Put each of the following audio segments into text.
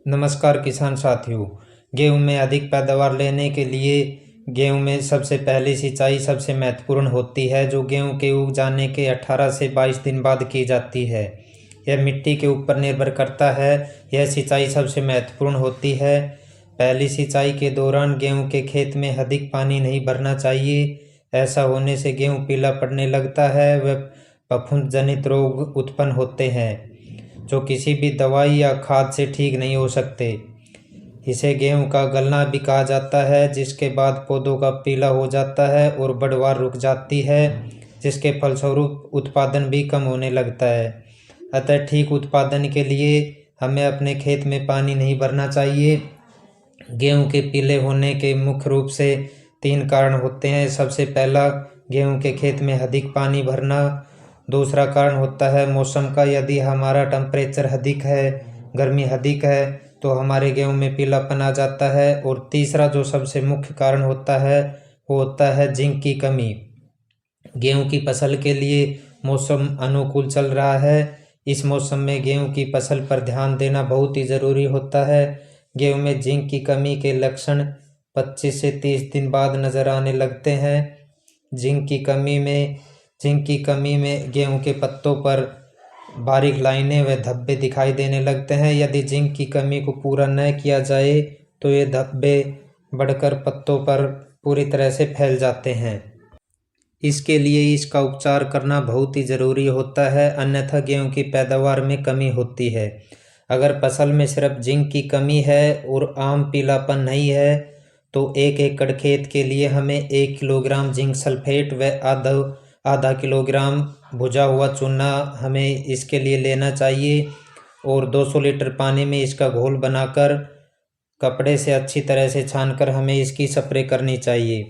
नमस्कार किसान साथियों। गेहूं में अधिक पैदावार लेने के लिए गेहूं में सबसे पहले सिंचाई सबसे महत्वपूर्ण होती है, जो गेहूं के उग जाने के 18 से 22 दिन बाद की जाती है। यह मिट्टी के ऊपर निर्भर करता है। यह सिंचाई सबसे महत्वपूर्ण होती है। पहली सिंचाई के दौरान गेहूं के खेत में अधिक पानी नहीं भरना चाहिए। ऐसा होने से गेहूं पीला पड़ने लगता है व फफूंद जनित रोग उत्पन्न होते हैं, जो किसी भी दवाई या खाद से ठीक नहीं हो सकते। इसे गेहूं का गलना भी कहा जाता है, जिसके बाद पौधों का पीला हो जाता है और बढ़वार रुक जाती है, जिसके फलस्वरूप उत्पादन भी कम होने लगता है। अतः ठीक उत्पादन के लिए हमें अपने खेत में पानी नहीं भरना चाहिए। गेहूं के पीले होने के मुख्य रूप से 3 कारण होते हैं। सबसे पहला, गेहूं के खेत में अधिक पानी भरना। दूसरा कारण होता है मौसम का। यदि हमारा टेम्परेचर अधिक है, गर्मी अधिक है, तो हमारे गेहूं में पीलापन आ जाता है। और तीसरा जो सबसे मुख्य कारण होता है, वो होता है जिंक की कमी। गेहूं की फसल के लिए मौसम अनुकूल चल रहा है। इस मौसम में गेहूं की फसल पर ध्यान देना बहुत ही ज़रूरी होता है। गेहूं में जिंक की कमी के लक्षण 25 से 30 दिन बाद नज़र आने लगते हैं। जिंक की कमी में गेहूं के पत्तों पर बारीक लाइनें व धब्बे दिखाई देने लगते हैं। यदि जिंक की कमी को पूरा न किया जाए तो ये धब्बे बढ़कर पत्तों पर पूरी तरह से फैल जाते हैं। इसके लिए इसका उपचार करना बहुत ही ज़रूरी होता है, अन्यथा गेहूं की पैदावार में कमी होती है। अगर फसल में सिर्फ जिंक की कमी है और आम पीलापन नहीं है, तो 1 एकड़ खेत के लिए हमें 1 किलोग्राम जिंक सल्फेट व आधा किलोग्राम भुजा हुआ चूना हमें इसके लिए लेना चाहिए। और 200 लीटर पानी में इसका घोल बनाकर कपड़े से अच्छी तरह से छानकर हमें इसकी स्प्रे करनी चाहिए।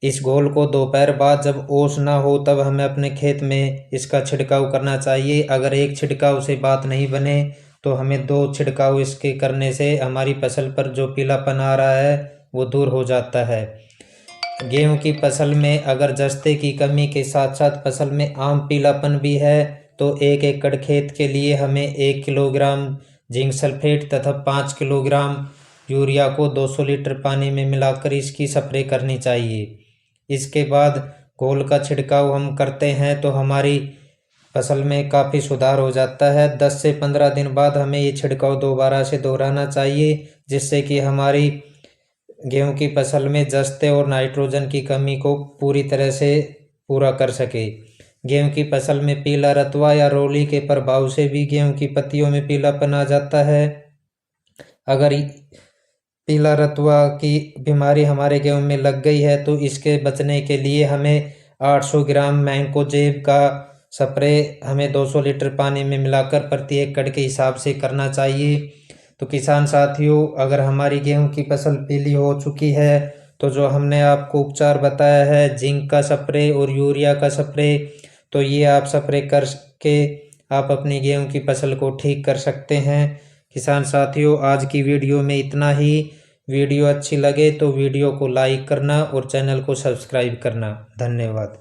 इस घोल को दोपहर बाद जब ओस ना हो तब हमें अपने खेत में इसका छिड़काव करना चाहिए। अगर एक छिड़काव से बात नहीं बने तो हमें 2 छिड़काव इसके करने से हमारी फसल पर जो पीलापन आ रहा है वो दूर हो जाता है। गेहूं की फसल में अगर जस्ते की कमी के साथ साथ फसल में आम पीलापन भी है, तो 1 एकड़ खेत के लिए हमें 1 किलोग्राम जिंक सल्फेट तथा 5 किलोग्राम यूरिया को 200 लीटर पानी में मिलाकर इसकी स्प्रे करनी चाहिए। इसके बाद घोल का छिड़काव हम करते हैं तो हमारी फसल में काफ़ी सुधार हो जाता है। 10 से 15 दिन बाद हमें ये छिड़काव दोबारा से दोहराना चाहिए, जिससे कि हमारी गेहूं की फसल में जस्ते और नाइट्रोजन की कमी को पूरी तरह से पूरा कर सके। गेहूं की फसल में पीला रतुआ या रोली के प्रभाव से भी गेहूं की पत्तियों में पीलापन आ जाता है। अगर पीला रतुआ की बीमारी हमारे गेहूं में लग गई है तो इसके बचने के लिए हमें 800 ग्राम मैंकोजेब का स्प्रे हमें 200 लीटर पानी में मिलाकर प्रति एकड़ के हिसाब से करना चाहिए। तो किसान साथियों, अगर हमारी गेहूं की फसल पीली हो चुकी है तो जो हमने आपको उपचार बताया है जिंक का स्प्रे और यूरिया का स्प्रे, तो ये आप स्प्रे करके आप अपनी गेहूं की फसल को ठीक कर सकते हैं। किसान साथियों, आज की वीडियो में इतना ही। वीडियो अच्छी लगे तो वीडियो को लाइक करना और चैनल को सब्सक्राइब करना। धन्यवाद।